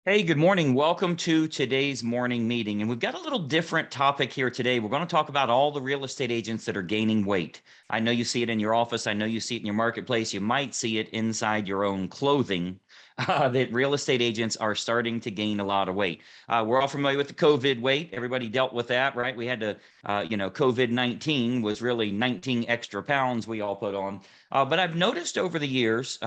Hey, good morning. Welcome to today's morning meeting. And we've got a little different topic here today. We're going to talk about all the real estate agents that are gaining weight. I know you see it in your office. I know you see it in your marketplace. You might see it inside your own clothing, that real estate agents are starting to gain a lot of weight. We're all familiar with the COVID weight. Everybody dealt with that, right? We had to, COVID-19 was really 19 extra pounds we all put on. But I've noticed over the years,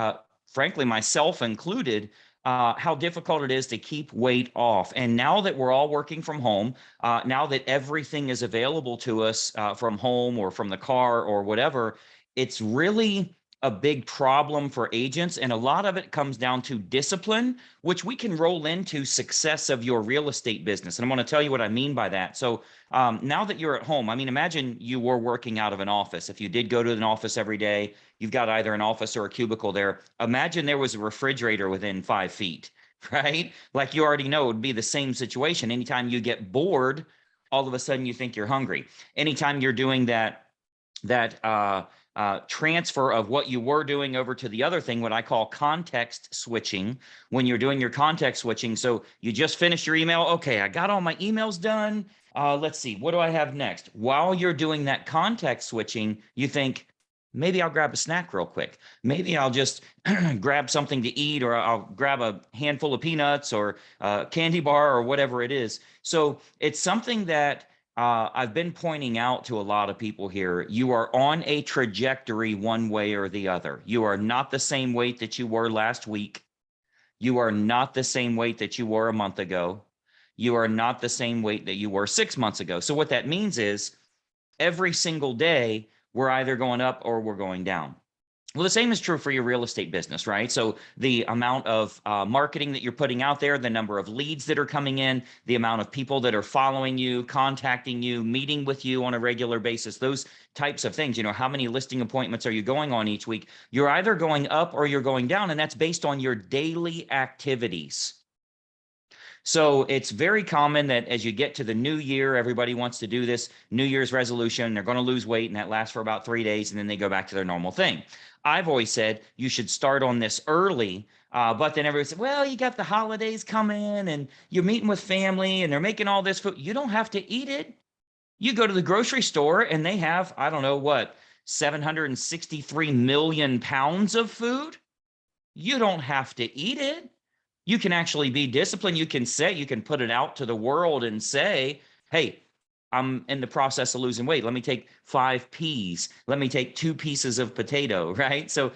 frankly, myself included, how difficult it is to keep weight off. And now that we're all working from home, now that everything is available to us from home or from the car or whatever, it's really a big problem for agents. And a lot of it comes down to discipline, which we can roll into success of your real estate business. And I'm going to tell you what I mean by that. So now that you're at home, I mean, imagine you were working out of an office. If you did go to an office every day, you've got either an office or a cubicle there. Imagine there was a refrigerator within 5 feet, right? Like you already know, it would be the same situation. Anytime you get bored, all of a sudden you think you're hungry. Anytime you're doing that transfer of what you were doing over to the other thing, what I call context switching, when you're doing your context switching. So you just finished your email. Okay, I got all my emails done. Let's see, what do I have next? While you're doing that context switching, you think, maybe I'll grab a snack real quick. Maybe I'll just grab something to eat, or I'll grab a handful of peanuts or a candy bar or whatever it is. So it's something that I've been pointing out to a lot of people here. You are on a trajectory one way or the other. You are not the same weight that you were last week. You are not the same weight that you were a month ago. You are not the same weight that you were 6 months ago. So what that means is every single day, we're either going up or we're going down. Well, the same is true for your real estate business, right? So the amount of marketing that you're putting out there, the number of leads that are coming in, the amount of people that are following you, contacting you, meeting with you on a regular basis, those types of things. You know, how many listing appointments are you going on each week? You're either going up or you're going down, and that's based on your daily activities. So it's very common that as you get to the new year, everybody wants to do this New Year's resolution. They're going to lose weight, and that lasts for about 3 days, and then they go back to their normal thing. I've always said you should start on this early, but then everybody said, well, you got the holidays coming, and you're meeting with family, and they're making all this food. You don't have to eat it. You go to the grocery store, and they have, I don't know what, 763 million pounds of food. You don't have to eat it. You can actually be disciplined. You can put it out to the world and say, hey, I'm in the process of losing weight. Let me take 5 peas. Let me take 2 pieces of potato, right? So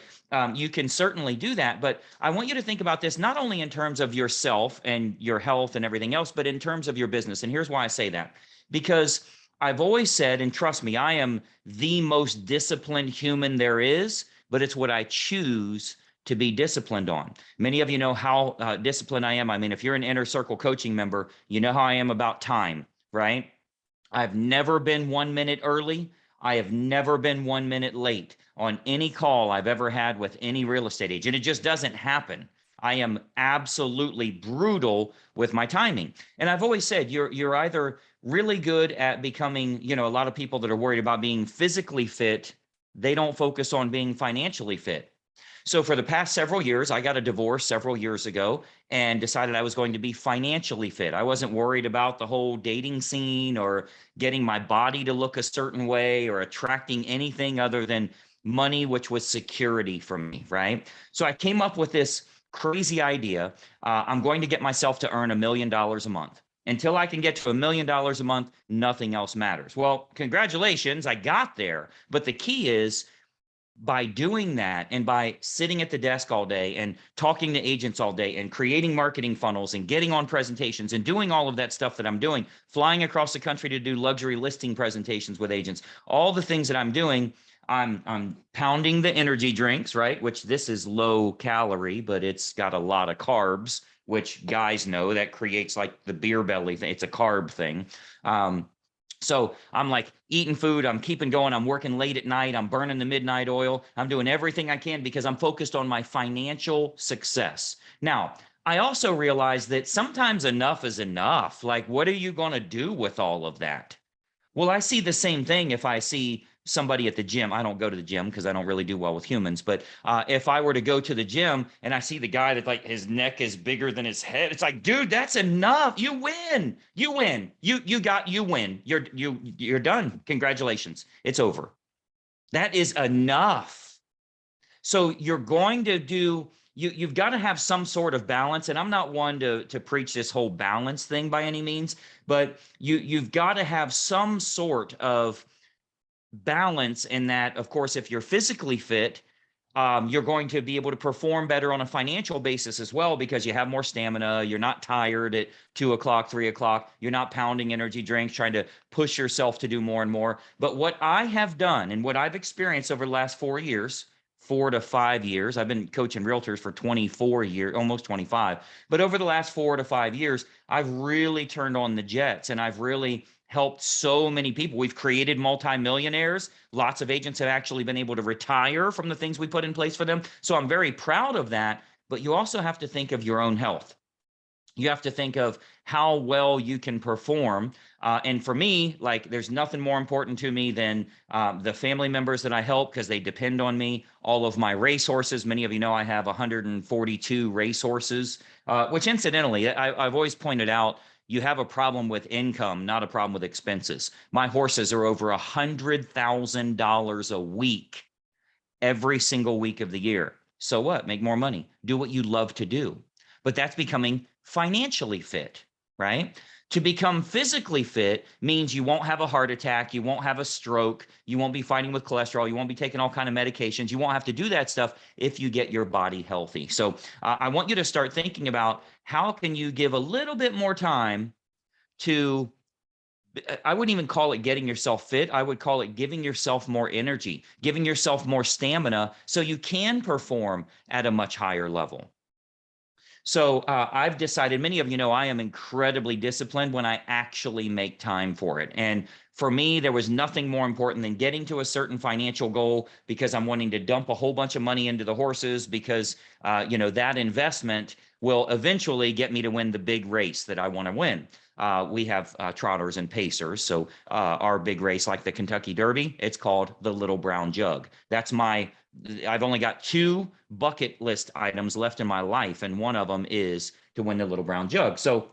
you can certainly do that. But I want you to think about this not only in terms of yourself and your health and everything else, but in terms of your business. And here's why I say that. Because I've always said, and trust me, I am the most disciplined human there is, but it's what I choose to be disciplined on. Many of you know how disciplined I am. I mean, if you're an Inner Circle coaching member, you know how I am about time, right? I've never been 1 minute early. I have never been 1 minute late on any call I've ever had with any real estate agent. It just doesn't happen. I am absolutely brutal with my timing. And I've always said you're either really good at becoming, a lot of people that are worried about being physically fit, they don't focus on being financially fit. So for the past several years, I got a divorce several years ago and decided I was going to be financially fit. I wasn't worried about the whole dating scene or getting my body to look a certain way or attracting anything other than money, which was security for me, right? So I came up with this crazy idea. I'm going to get myself to earn $1 million a month. Until I can get to $1 million a month, nothing else matters. Well, congratulations, I got there. But the key is, by doing that and by sitting at the desk all day and talking to agents all day and creating marketing funnels and getting on presentations and doing all of that stuff that I'm doing, flying across the country to do luxury listing presentations with agents, all the things that I'm doing, I'm pounding the energy drinks, right? Which this is low calorie, but it's got a lot of carbs, which guys know that creates like the beer belly thing. It's a carb thing. So I'm like eating food, I'm keeping going, I'm working late at night, I'm burning the midnight oil, I'm doing everything I can because I'm focused on my financial success. Now, I also realize that sometimes enough is enough. Like, what are you going to do with all of that? Well, I see the same thing if I see somebody at the gym, I don't go to the gym because I don't really do well with humans, but if I were to go to the gym and I see the guy that like his neck is bigger than his head, it's like, dude, that's enough. You win. You win. You win. You're done. Congratulations. It's over. That is enough. So you're going to do, you've got to have some sort of balance. And I'm not one to preach this whole balance thing by any means, but you've got to have some sort of balance in that. Of course, if you're physically fit, you're going to be able to perform better on a financial basis as well, because you have more stamina. You're not tired at 2 o'clock, 3 o'clock. You're not pounding energy drinks, trying to push yourself to do more and more. But what I have done and what I've experienced over the last 4 years, 4 to 5 years, I've been coaching realtors for 24 years, almost 25. But over the last 4 to 5 years, I've really turned on the jets, and I've really helped so many people. We've created multimillionaires. Lots of agents have actually been able to retire from the things we put in place for them. So I'm very proud of that. But you also have to think of your own health. You have to think of how well you can perform. And for me, like, there's nothing more important to me than the family members that I help, because they depend on me. All of my racehorses, many of you know I have 142 racehorses, which incidentally, I've always pointed out, you have a problem with income, not a problem with expenses. My horses are over $100,000 a week, every single week of the year. So what? Make more money. Do what you love to do. But that's becoming financially fit, right? To become physically fit means you won't have a heart attack, you won't have a stroke, you won't be fighting with cholesterol, you won't be taking all kind of medications, you won't have to do that stuff if you get your body healthy. So I want you to start thinking about, how can you give a little bit more time to, I wouldn't even call it getting yourself fit. I would call it giving yourself more energy, giving yourself more stamina so you can perform at a much higher level. So I've decided, many of you know, I am incredibly disciplined when I actually make time for it. And for me, there was nothing more important than getting to a certain financial goal, because I'm wanting to dump a whole bunch of money into the horses, because, that investment will eventually get me to win the big race that I want to win. We have trotters and pacers. So our big race, like the Kentucky Derby, it's called the Little Brown Jug. I've only got 2 bucket list items left in my life, and one of them is to win the Little Brown Jug. So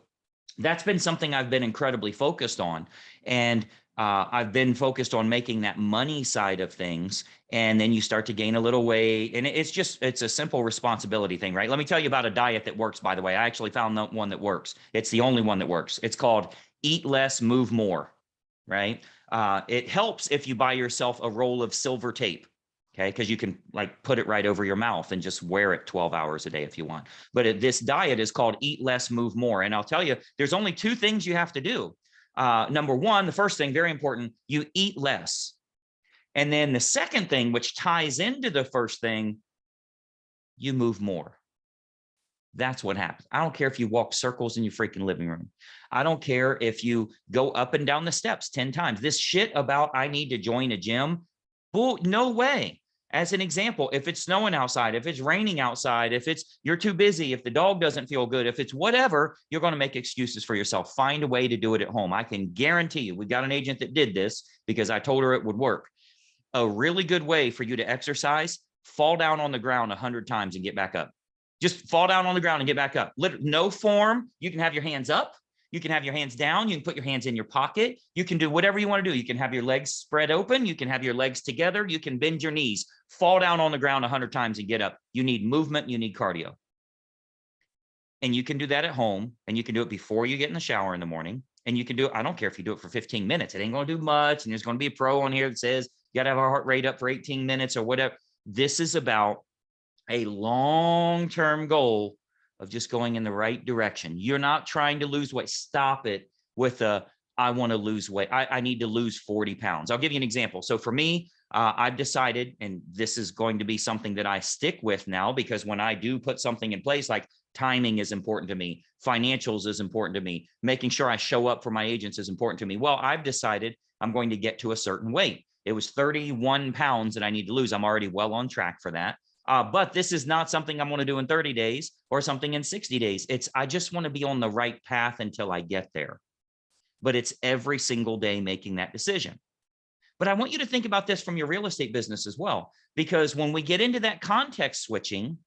that's been something I've been incredibly focused on. And I've been focused on making that money side of things. And then you start to gain a little weight, and it's a simple responsibility thing, right? Let me tell you about a diet that works, by the way. I actually found the one that works. It's the only one that works. It's called Eat Less, Move More, right? It helps if you buy yourself a roll of silver tape. Okay, because you can like put it right over your mouth and just wear it 12 hours a day if you want. But this diet is called Eat Less, Move More. And I'll tell you, there's only 2 things you have to do. Number one, the first thing, very important, you eat less. And then the second thing, which ties into the first thing, you move more. That's what happens. I don't care if you walk circles in your freaking living room. I don't care if you go up and down the steps 10 times. This shit about I need to join a gym, no way. As an example, if it's snowing outside, if it's raining outside, if you're too busy, if the dog doesn't feel good, if it's whatever, you're going to make excuses for yourself. Find a way to do it at home. I can guarantee you, we've got an agent that did this because I told her it would work. A really good way for you to exercise: fall down on the ground 100 times and get back up. Just fall down on the ground and get back up. No form. You can have your hands up. You can have your hands down. You can put your hands in your pocket. You can do whatever you want to do. You can have your legs spread open. You can have your legs together. You can bend your knees. Fall down on the ground 100 times and get up. You need movement. You need cardio. And you can do that at home. And you can do it before you get in the shower in the morning. And you can do it, I don't care if you do it for 15 minutes. It ain't going to do much. And there's going to be a pro on here that says you got to have a heart rate up for 18 minutes or whatever. This is about a long-term goal of just going in the right direction. You're not trying to lose weight. Stop it with I want to lose weight. I need to lose 40 pounds. I'll give you an example. So for me, I've decided, and this is going to be something that I stick with now, because when I do put something in place, like timing is important to me, financials is important to me, making sure I show up for my agents is important to me. Well, I've decided I'm going to get to a certain weight. It was 31 pounds that I need to lose. I'm already well on track for that. But this is not something I'm going to do in 30 days or something in 60 days. I just want to be on the right path until I get there. But it's every single day making that decision. But I want you to think about this from your real estate business as well, because when we get into that context switching,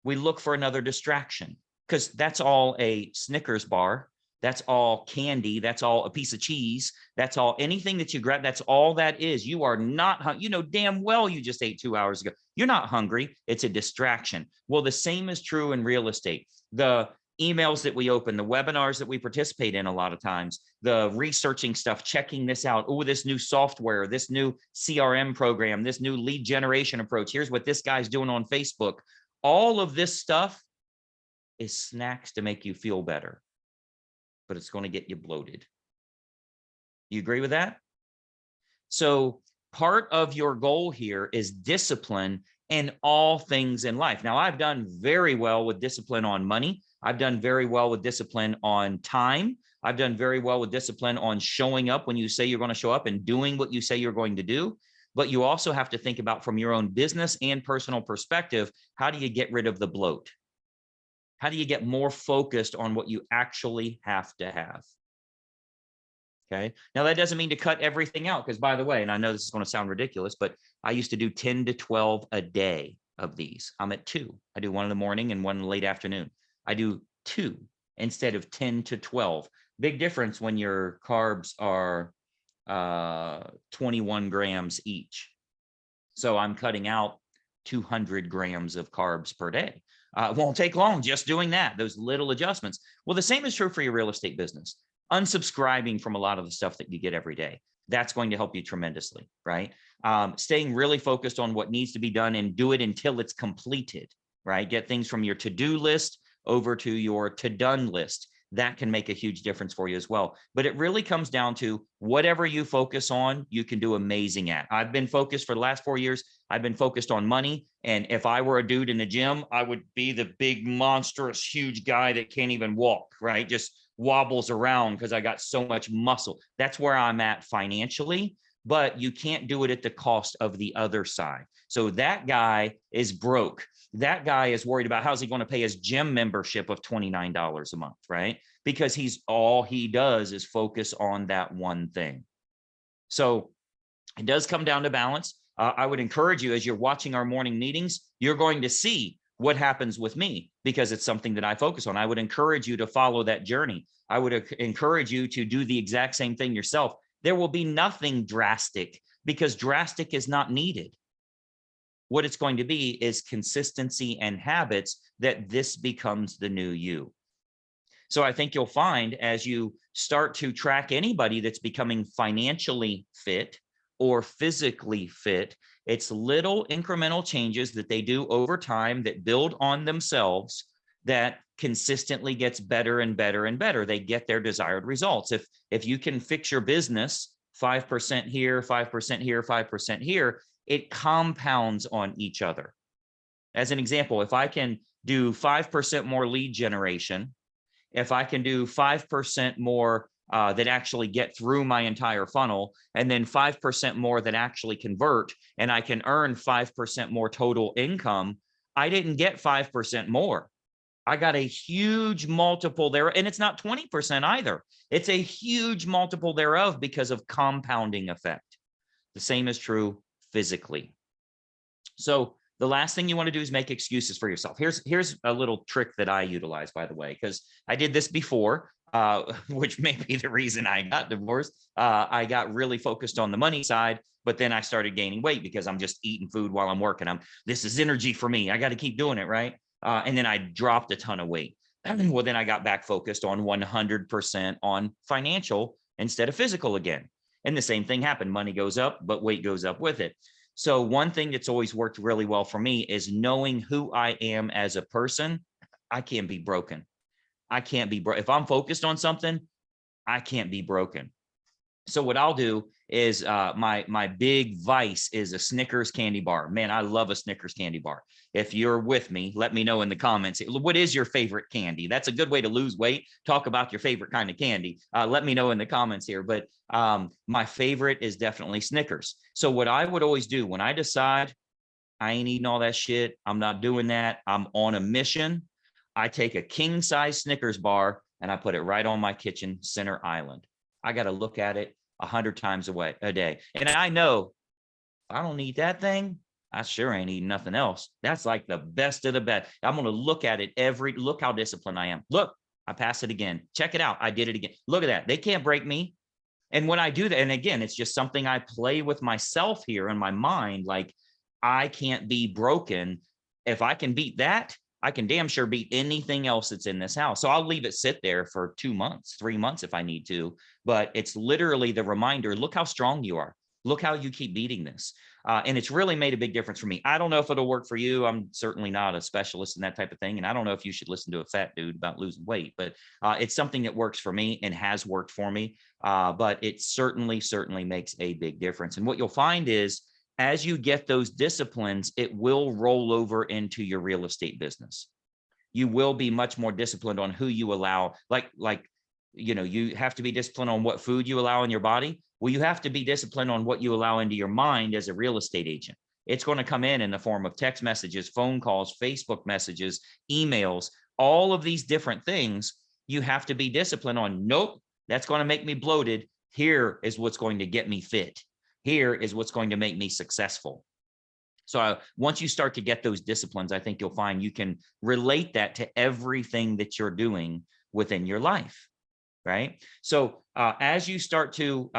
we look for another distraction, because that's all a Snickers bar. That's all candy. That's all a piece of cheese. That's all anything that you grab. That's all that is. You are not, you know, damn well you just ate 2 hours ago. You're not hungry. It's a distraction. Well, the same is true in real estate. The emails that we open, the webinars that we participate in a lot of times, the researching stuff, checking this out. Oh, this new software, this new CRM program, this new lead generation approach. Here's what this guy's doing on Facebook. All of this stuff is snacks to make you feel better, but it's going to get you bloated. You agree with that? So part of your goal here is discipline in all things in life. Now, I've done very well with discipline on money. I've done very well with discipline on time. I've done very well with discipline on showing up when you say you're going to show up and doing what you say you're going to do. But you also have to think about, from your own business and personal perspective, how do you get rid of the bloat? How do you get more focused on what you actually have to have? Okay. Now, that doesn't mean to cut everything out, because, by the way, and I know this is going to sound ridiculous, but I used to do 10 to 12 a day of these. I'm at 2. I do 1 in the morning and 1 in the late afternoon. I do 2 instead of 10 to 12. Big difference when your carbs are 21 grams each. So I'm cutting out 200 grams of carbs per day. It won't take long just doing that, those little adjustments. Well, the same is true for your real estate business. Unsubscribing from a lot of the stuff that you get every day. That's going to help you tremendously, right? Staying really focused on what needs to be done and do it until it's completed, right? Get things from your to-do list over to your to-done list. That can make a huge difference for you as well. But it really comes down to whatever you focus on, you can do amazing at. I've been focused for the last 4 years. I've been focused on money. And if I were a dude in the gym, I would be the big, monstrous, huge guy that can't even walk, right? Just wobbles around because I got so much muscle. That's where I'm at financially, but you can't do it at the cost of the other side. So that guy is broke. That guy is worried about how's he going to pay his gym membership of $29 a month, right? Because all he does is focus on that one thing. So it does come down to balance. I would encourage you, as you're watching our morning meetings, you're going to see what happens with me, because it's something that I focus on. I would encourage you to follow that journey. I would encourage you to do the exact same thing yourself. There will be nothing drastic, because drastic is not needed. What it's going to be is consistency and habits, that this becomes the new you. So I think you'll find, as you start to track anybody that's becoming financially fit or physically fit, it's little incremental changes that they do over time that build on themselves, that consistently gets better and better and better. They get their desired results. If you can fix your business 5% here, 5% here, 5% here, it compounds on each other. As an example, if I can do 5% more lead generation, if I can do 5% more that actually get through my entire funnel, and then 5% more that actually convert, and I can earn 5% more total income, I didn't get 5% more. I got a huge multiple there, and it's not 20% either. It's a huge multiple thereof because of compounding effect. The same is true physically. So the last thing you want to do is make excuses for yourself. Here's a little trick that I utilize, by the way, because I did this before, which may be the reason I got divorced. I got really focused on the money side, but then I started gaining weight because I'm just eating food while I'm working. This is energy for me. I got to keep doing it, right? And then I dropped a ton of weight. Well, then I got back focused on 100% on financial instead of physical again. And the same thing happened. Money goes up, but weight goes up with it. So one thing that's always worked really well for me is knowing who I am as a person. I can't be broken. I can't be broke. If I'm focused on something, I can't be broken. So what I'll do is my big vice is a Snickers candy bar. Man, I love a Snickers candy bar. If you're with me, let me know in the comments. What is your favorite candy? That's a good way to lose weight. Talk about your favorite kind of candy. Let me know in the comments here. But my favorite is definitely Snickers. So what I would always do when I decide I ain't eating all that shit, I'm not doing that, I'm on a mission, I take a king size Snickers bar and I put it right on my kitchen center island. I got to look at it. 100 times a day. And I know I don't need that thing. I sure ain't eating nothing else. That's like the best of the best. I'm going to look at it look how disciplined I am. Look, I passed it again. Check it out. I did it again. Look at that. They can't break me. And when I do that, and again, it's just something I play with myself here in my mind, like I can't be broken. If I can beat that, I can damn sure beat anything else that's in this house. So I'll leave it sit there for 2 months, 3 months if I need to, but it's literally the reminder, look how strong you are. Look how you keep beating this. And it's really made a big difference for me. I don't know if it'll work for you. I'm certainly not a specialist in that type of thing. And I don't know if you should listen to a fat dude about losing weight, but it's something that works for me and has worked for me. But it certainly makes a big difference. And what you'll find is as you get those disciplines, it will roll over into your real estate business. You will be much more disciplined on who you allow, you have to be disciplined on what food you allow in your body. Well, you have to be disciplined on what you allow into your mind as a real estate agent. It's going to come in the form of text messages, phone calls, Facebook messages, emails, all of these different things. You have to be disciplined on, nope, that's going to make me bloated. Here is what's going to get me fit. Here is what's going to make me successful. So once you start to get those disciplines, I think you'll find you can relate that to everything that you're doing within your life. Right. So as you start to,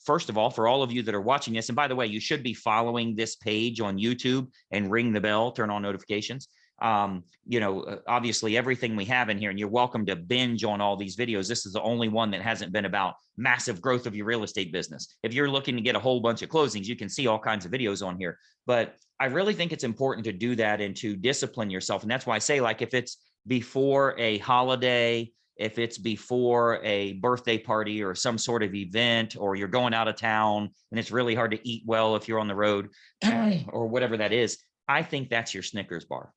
first of all, for all of you that are watching this, and by the way, you should be following this page on YouTube and ring the bell, turn on notifications. Obviously everything we have in here, and you're welcome to binge on all these videos. This is the only one that hasn't been about massive growth of your real estate business. If you're looking to get a whole bunch of closings, you can see all kinds of videos on here. But I really think it's important to do that and to discipline yourself. And that's why I say, like, if it's before a holiday, if it's before a birthday party or some sort of event, or you're going out of town and it's really hard to eat well if you're on the road or whatever that is, I think that's your Snickers bar.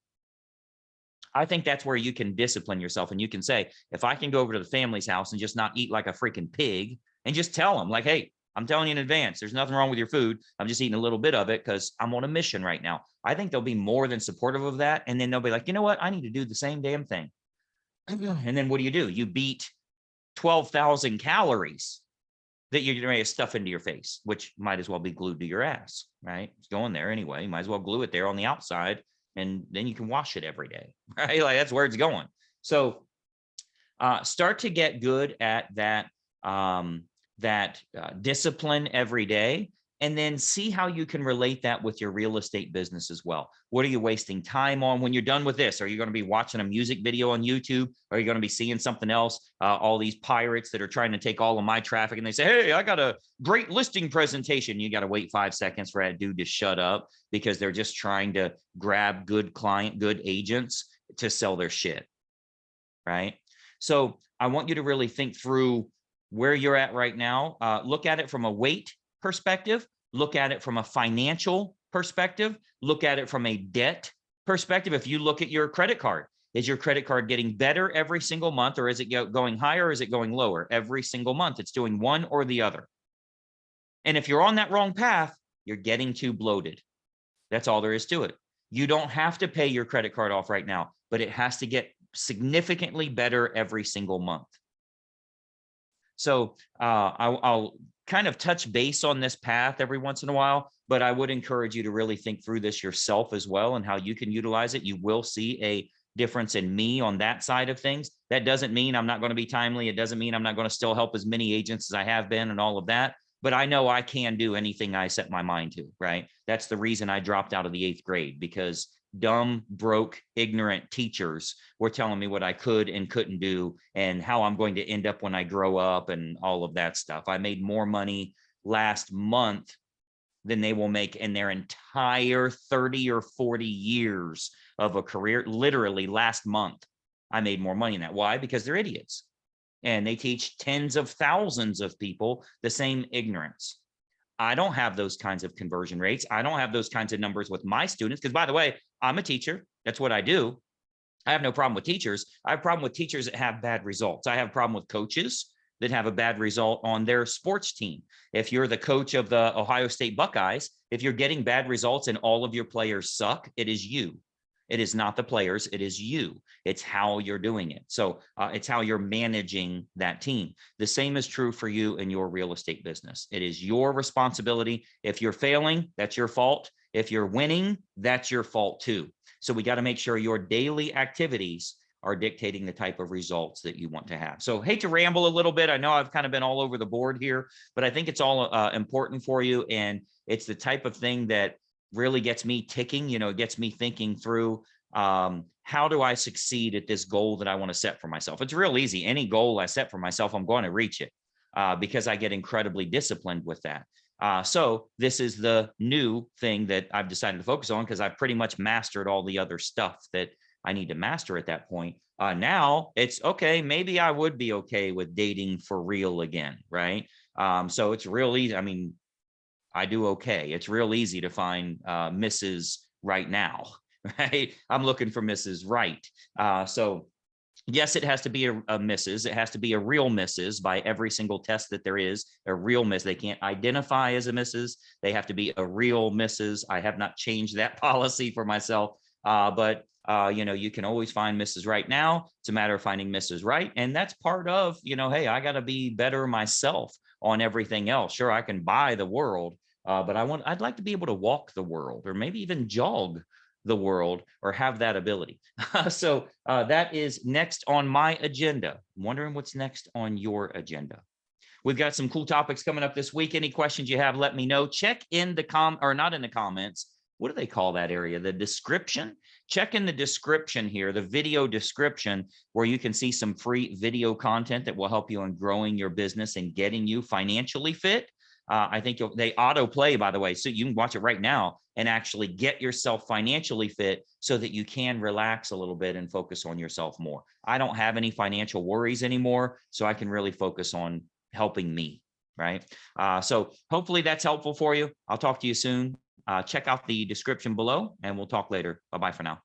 I think that's where you can discipline yourself, and you can say, if I can go over to the family's house and just not eat like a freaking pig and just tell them, like, hey, I'm telling you in advance, there's nothing wrong with your food. I'm just eating a little bit of it because I'm on a mission right now. I think they'll be more than supportive of that. And then they'll be like, you know what? I need to do the same damn thing. And then what do? You beat 12,000 calories that you're going to stuff into your face, which might as well be glued to your ass, right? It's going there anyway. You might as well glue it there on the outside, and then you can wash it every day, right? Like, that's where it's going. So start to get good at that, discipline every day. And then see how you can relate that with your real estate business as well. What are you wasting time on when you're done with this? Are you going to be watching a music video on YouTube? Are you going to be seeing something else? All these pirates that are trying to take all of my traffic, and they say, hey, I got a great listing presentation. You got to wait 5 seconds for that dude to shut up, because they're just trying to grab good agents to sell their shit, right? So I want you to really think through where you're at right now. Look at it from a weight perspective, look at it from a financial perspective, look at it from a debt perspective. If you look at your credit card, is your credit card getting better every single month, or is it going higher, or is it going lower? Every single month, it's doing one or the other. And if you're on that wrong path, you're getting too bloated. That's all there is to it. You don't have to pay your credit card off right now, but it has to get significantly better every single month. So I'll kind of touch base on this path every once in a while, but I would encourage you to really think through this yourself as well, and how you can utilize it. You will see a difference in me on that side of things. That doesn't mean I'm not going to be timely. It doesn't mean I'm not going to still help as many agents as I have been and all of that, but I know I can do anything I set my mind to, right? That's the reason I dropped out of the 8th grade, because dumb, broke, ignorant teachers were telling me what I could and couldn't do, and how I'm going to end up when I grow up, and all of that stuff. I made more money last month than they will make in their entire 30 or 40 years of a career. Literally last month, I made more money than that. Why? Because they're idiots, and they teach tens of thousands of people the same ignorance. I don't have those kinds of conversion rates. I don't have those kinds of numbers with my students, because, by the way, I'm a teacher. That's what I do. I have no problem with teachers. I have a problem with teachers that have bad results. I have a problem with coaches that have a bad result on their sports team. If you're the coach of the Ohio State Buckeyes, if you're getting bad results and all of your players suck, it is you. It is not the players. It is you. It's how you're doing it. So it's how you're managing that team. The same is true for you in your real estate business. It is your responsibility. If you're failing, that's your fault. If you're winning, that's your fault too. So we got to make sure your daily activities are dictating the type of results that you want to have. So hate to ramble a little bit. I know I've kind of been all over the board here, but I think it's all important for you. And it's the type of thing that really gets me ticking, it gets me thinking through how do I succeed at this goal that I want to set for myself? It's real easy. Any goal I set for myself, I'm going to reach it because I get incredibly disciplined with that. So this is the new thing that I've decided to focus on because I've pretty much mastered all the other stuff that I need to master at that point. Now it's okay. Maybe I would be okay with dating for real again, right? So it's real easy. I mean, I do okay. It's real easy to find Mrs. Right now, right? I'm looking for Mrs. Right. So yes, it has to be a Mrs. It has to be a real Mrs. by every single test that there is. A real Miss. They can't identify as a Mrs. They have to be a real Mrs. I have not changed that policy for myself, but you can always find Mrs. Right now. It's a matter of finding Mrs. Right, and that's part of hey, I got to be better myself on everything else. Sure, I can buy the world, but I'd like to be able to walk the world, or maybe even jog the world, or have that ability. So that is next on my agenda. I'm wondering what's next on your agenda. We've got some cool topics coming up this week. Any questions you have, let me know. Check in the not in the comments. What do they call that area? The description. Check in the description here, the video description, where you can see some free video content that will help you in growing your business and getting you financially fit. I think they autoplay, by the way, so you can watch it right now and actually get yourself financially fit so that you can relax a little bit and focus on yourself more. I don't have any financial worries anymore, so I can really focus on helping me, right? So hopefully that's helpful for you. I'll talk to you soon. Check out the description below, and we'll talk later. Bye-bye for now.